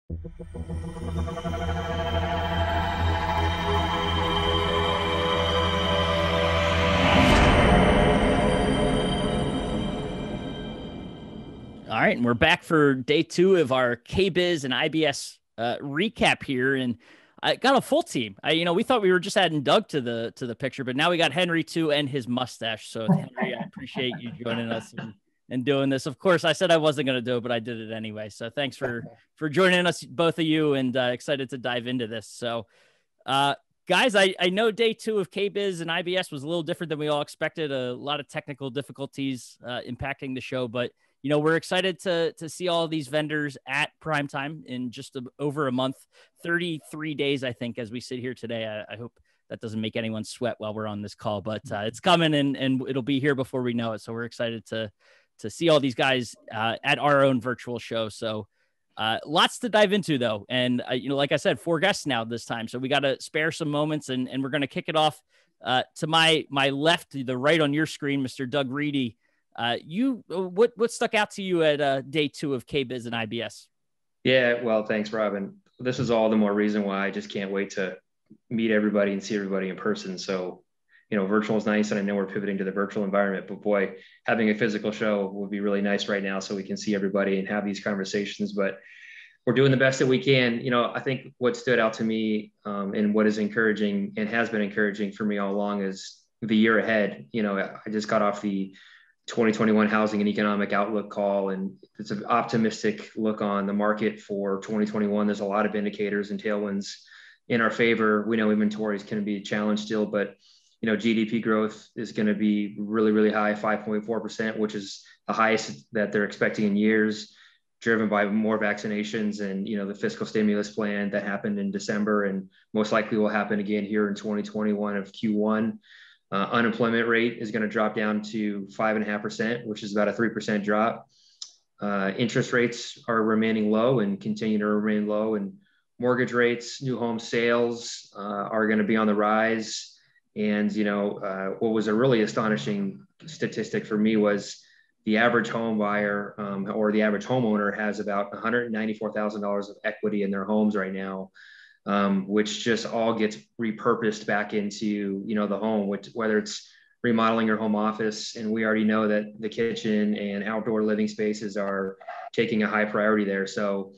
All right, and we're back for day 2 of our KBIS and IBS recap here, and I got a full team. We thought we were just adding Doug to the picture, but now we got Henry too and his mustache. So Henry, I appreciate you joining us and doing this. Of course, I said I wasn't going to do it, but I did it anyway. So thanks for joining us, both of you, and excited to dive into this. So, guys, I know day 2 of KBIS and IBS was a little different than we all expected. A lot of technical difficulties impacting the show, but we're excited to see all of these vendors at primetime in just over a month, 33 days, I think, as we sit here today. I hope that doesn't make anyone sweat while we're on this call, but it's coming and it'll be here before we know it. So we're excited to see all these guys at our own virtual show. So lots to dive into, though. And, like I said, 4 guests now this time. So we got to spare some moments, and we're going to kick it off to my left, the right on your screen, Mr. Doug Reedy. What stuck out to you at day 2 of KBIS and IBS? Yeah, well, thanks, Robin. This is all the more reason why I just can't wait to meet everybody and see everybody in person. So, virtual is nice, and I know we're pivoting to the virtual environment, but boy, having a physical show would be really nice right now so we can see everybody and have these conversations. But we're doing the best that we can. I think what stood out to me and what is encouraging and has been encouraging for me all along is the year ahead. I just got off the 2021 Housing and Economic Outlook call, and it's an optimistic look on the market for 2021. There's a lot of indicators and tailwinds in our favor. We know inventories can be a challenge still, but GDP growth is going to be really, really high, 5.4%, which is the highest that they're expecting in years, driven by more vaccinations and the fiscal stimulus plan that happened in December and most likely will happen again here in 2021 of Q1. Unemployment rate is going to drop down to 5.5%, which is about a 3% drop. Interest rates are remaining low and continue to remain low, and mortgage rates, new home sales are going to be on the rise. And, what was a really astonishing statistic for me was the average home buyer or the average homeowner has about $194,000 of equity in their homes right now. Which just all gets repurposed back into, the home, whether it's remodeling your home office. And we already know that the kitchen and outdoor living spaces are taking a high priority there. So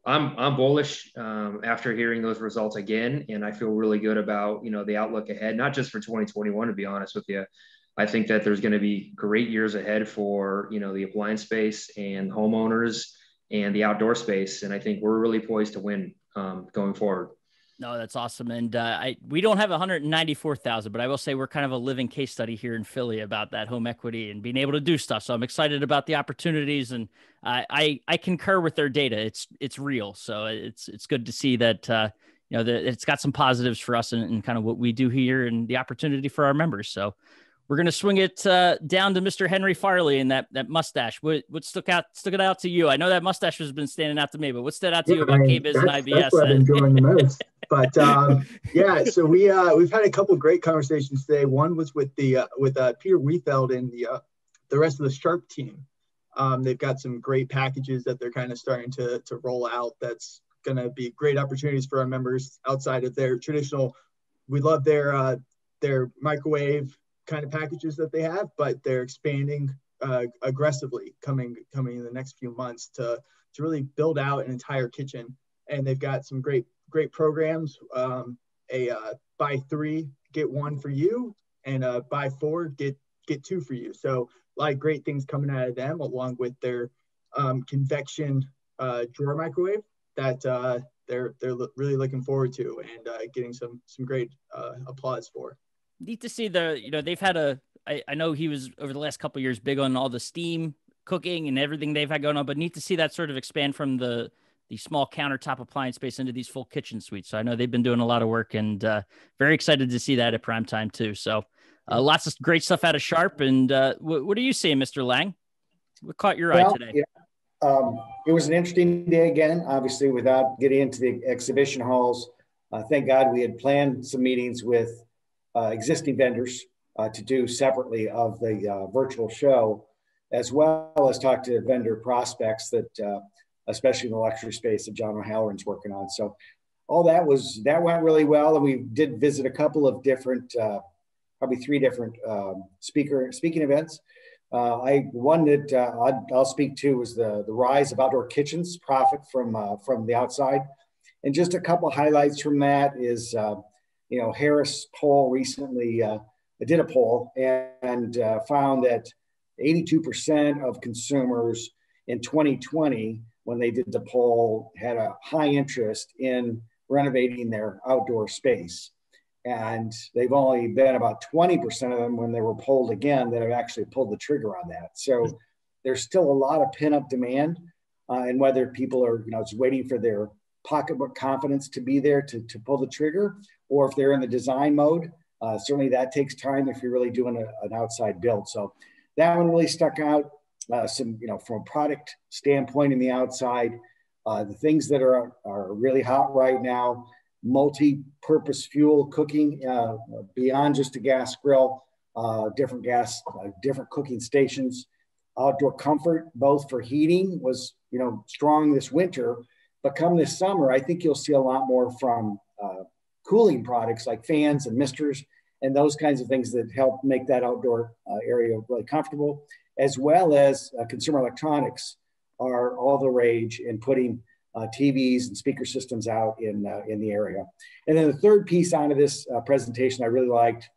I'm bullish after hearing those results again. And I feel really good about, the outlook ahead, not just for 2021, to be honest with you. I think that there's going to be great years ahead for, the appliance space and homeowners and the outdoor space. And I think we're really poised to win going forward. No, that's awesome. And we don't have 194,000, but I will say we're kind of a living case study here in Philly about that home equity and being able to do stuff. So I'm excited about the opportunities, and I concur with their data. It's real. So it's good to see that, that it's got some positives for us and kind of what we do here and the opportunity for our members. So we're going to swing it down to Mr. Henry Farley and that mustache. What stuck it out to you? I know that mustache has been standing out to me, but what stood out to you about KBIS and IBS? That's what I've been enjoying the most. But so we've had a couple of great conversations today. One was with Peter Wiefeld and the rest of the Sharp team. They've got some great packages that they're kind of starting to roll out. That's going to be great opportunities for our members outside of their traditional. We love their microwave kind of packages that they have, but they're expanding aggressively coming in the next few months to really build out an entire kitchen. And they've got some great programs, buy 3 get 1 for you, and buy 4 get 2 for you. So a lot of great things coming out of them, along with their convection drawer microwave that they're really looking forward to and getting some great applause for. Neat to see they've had I know he was over the last couple of years big on all the steam cooking and everything they've had going on, but neat to see that sort of expand from the small countertop appliance space into these full kitchen suites. So I know they've been doing a lot of work, and very excited to see that at prime time too. So lots of great stuff out of Sharp. And what are you seeing, Mr. Lang? What caught your eye today? Yeah. It was an interesting day again, obviously, without getting into the exhibition halls. Thank God we had planned some meetings with existing vendors to do separately of the virtual show, as well as talk to vendor prospects that especially in the luxury space that John OHalloran's working on. So all that went really well. And we did visit a couple of different, probably 3 different speaking events. One that I'll speak to was the rise of outdoor kitchens, profit from the outside. And just a couple highlights from that is, Harris poll recently did a poll and found that 82% of consumers in 2020, when they did the poll, had a high interest in renovating their outdoor space. And they've only been about 20% of them when they were polled again that have actually pulled the trigger on that. So there's still a lot of pent-up demand, and whether people are, just waiting for their pocketbook confidence to be there to pull the trigger, or if they're in the design mode, certainly that takes time if you're really doing an outside build. So that one really stuck out. From a product standpoint in the outside, the things that are really hot right now, multi-purpose fuel cooking beyond just a gas grill, different cooking stations, outdoor comfort, both for heating was, strong this winter, but come this summer, I think you'll see a lot more from cooling products like fans and misters and those kinds of things that help make that outdoor area really comfortable, as well as consumer electronics are all the rage in putting TVs and speaker systems out in the area. And then the third piece out of this presentation I really liked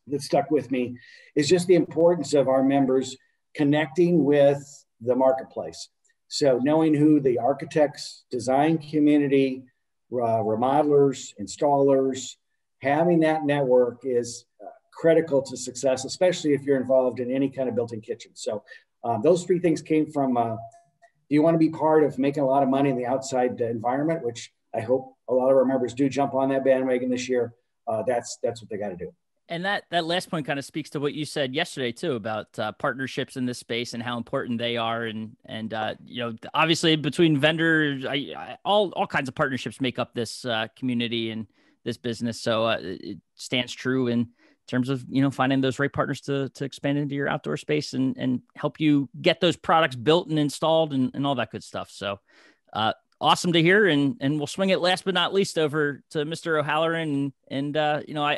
that stuck with me is just the importance of our members connecting with the marketplace. So knowing who the architects, design community, remodelers, installers, having that network is critical to success, especially if you're involved in any kind of built-in kitchen. So those 3 things came from, do you want to be part of making a lot of money in the outside environment, which I hope a lot of our members do jump on that bandwagon this year. That's what they got to do. And that last point kind of speaks to what you said yesterday too, about partnerships in this space and how important they are. And obviously between vendors, all kinds of partnerships make up this community and this business. So it stands true in terms of, finding those right partners to expand into your outdoor space and help you get those products built and installed and all that good stuff. So awesome to hear. And we'll swing it last but not least over to Mr. OHalloran. And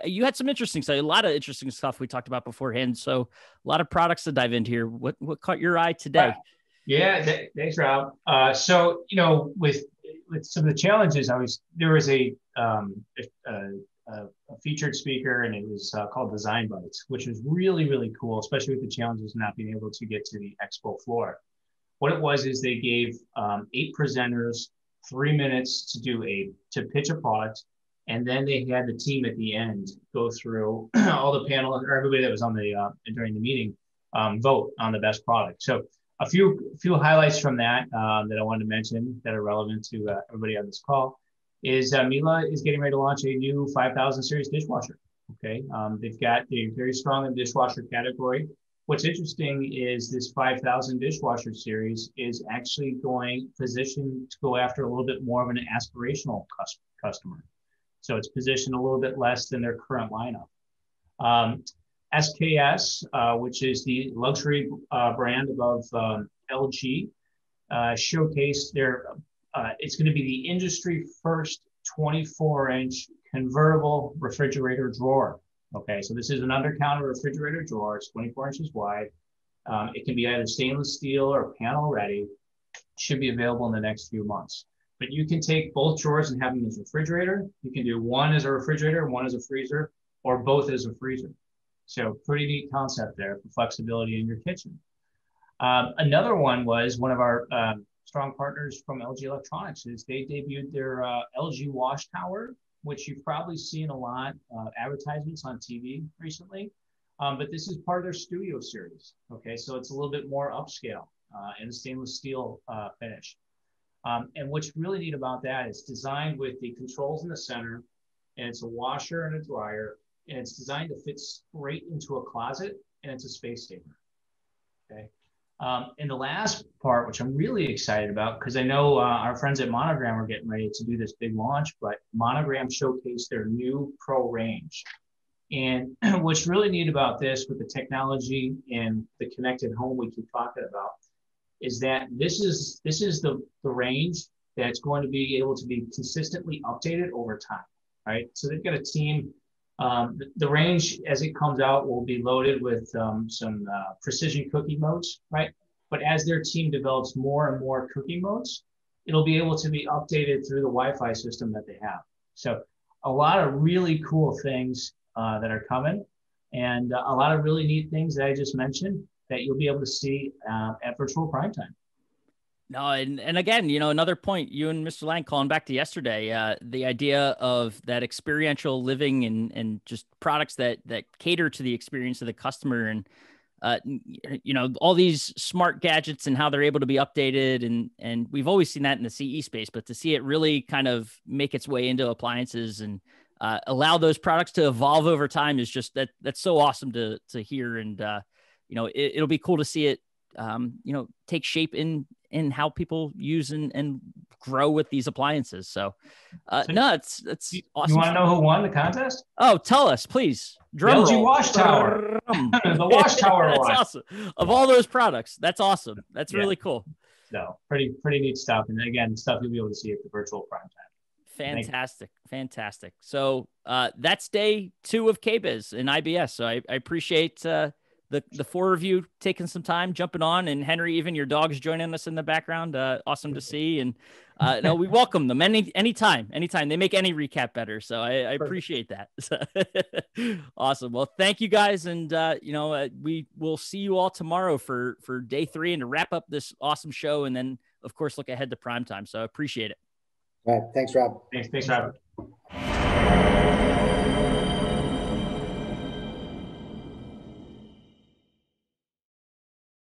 you had some interesting stuff, a lot of interesting stuff we talked about beforehand. So a lot of products to dive into here. What caught your eye today? Yeah, thanks, Rob. So, with some of the challenges, there was a featured speaker, and it was called Design Bites, which was really, really cool, especially with the challenges of not being able to get to the expo floor. What it was is they gave 8 presenters 3 minutes to pitch a product, and then they had the team at the end go through all the panel or everybody that was on during the meeting vote on the best product. So a few highlights from that that I wanted to mention that are relevant to everybody on this call is Miele is getting ready to launch a new 5000 series dishwasher. Okay, they're very strong in the dishwasher category. What's interesting is this 5000 dishwasher series is actually positioned to go after a little bit more of an aspirational customer. So it's positioned a little bit less than their current lineup. SKS, which is the luxury brand above LG, showcased it's going to be the industry first 24-inch convertible refrigerator drawer. Okay, so this is an undercounter refrigerator drawer. It's 24 inches wide. It can be either stainless steel or panel ready. Should be available in the next few months. But you can take both drawers and have them as a refrigerator. You can do one as a refrigerator, one as a freezer, or both as a freezer. So pretty neat concept there for flexibility in your kitchen. Another one was one of our strong partners from LG Electronics is they debuted their LG Wash Tower, which you've probably seen a lot advertisements on TV recently. But this is part of their Studio series. Okay, so it's a little bit more upscale and a stainless steel finish. And what's really neat about that is designed with the controls in the center, and it's a washer and a dryer, and it's designed to fit straight into a closet, and it's a space saver. Okay. And the last part, which I'm really excited about, because I know our friends at Monogram are getting ready to do this big launch, but Monogram showcased their new Pro range. And what's really neat about this with the technology and the connected home we keep talking about is that this is the range that's going to be able to be consistently updated over time, right? So they've got a team. The range as it comes out will be loaded with some precision cookie modes, right? But as their team develops more and more cookie modes, it'll be able to be updated through the Wi-Fi system that they have. So a lot of really cool things that are coming, and a lot of really neat things that I just mentioned that you'll be able to see at Virtual Primetime. No, and again, another point, you and Mr. Lang calling back to yesterday, the idea of that experiential living and just products that cater to the experience of the customer, and all these smart gadgets and how they're able to be updated, and we've always seen that in the CE space, but to see it really kind of make its way into appliances and allow those products to evolve over time is just that's so awesome to hear, and it'll be cool to see it take shape in how people use and grow with these appliances. So no, it's awesome. You want to know who won the contest? Oh, tell us, please. Drum LG roll. Wash Tower. The Wash Tower That's won. awesome. Of all those products, that's awesome. That's really cool. So pretty neat stuff. And again, stuff you'll be able to see at the Virtual Primetime. Fantastic. So that's day 2 of KBIS and IBS. So I appreciate the 4 of you taking some time, jumping on, and Henry, even your dog's joining us in the background. Awesome to see. And no, we welcome them anytime. They make any recap better. So I appreciate that. Awesome. Well, thank you guys. And, we will see you all tomorrow for day 3 and to wrap up this awesome show. And then of course, look ahead to primetime. So I appreciate it. All right. Thanks, Rob. Thanks, Rob.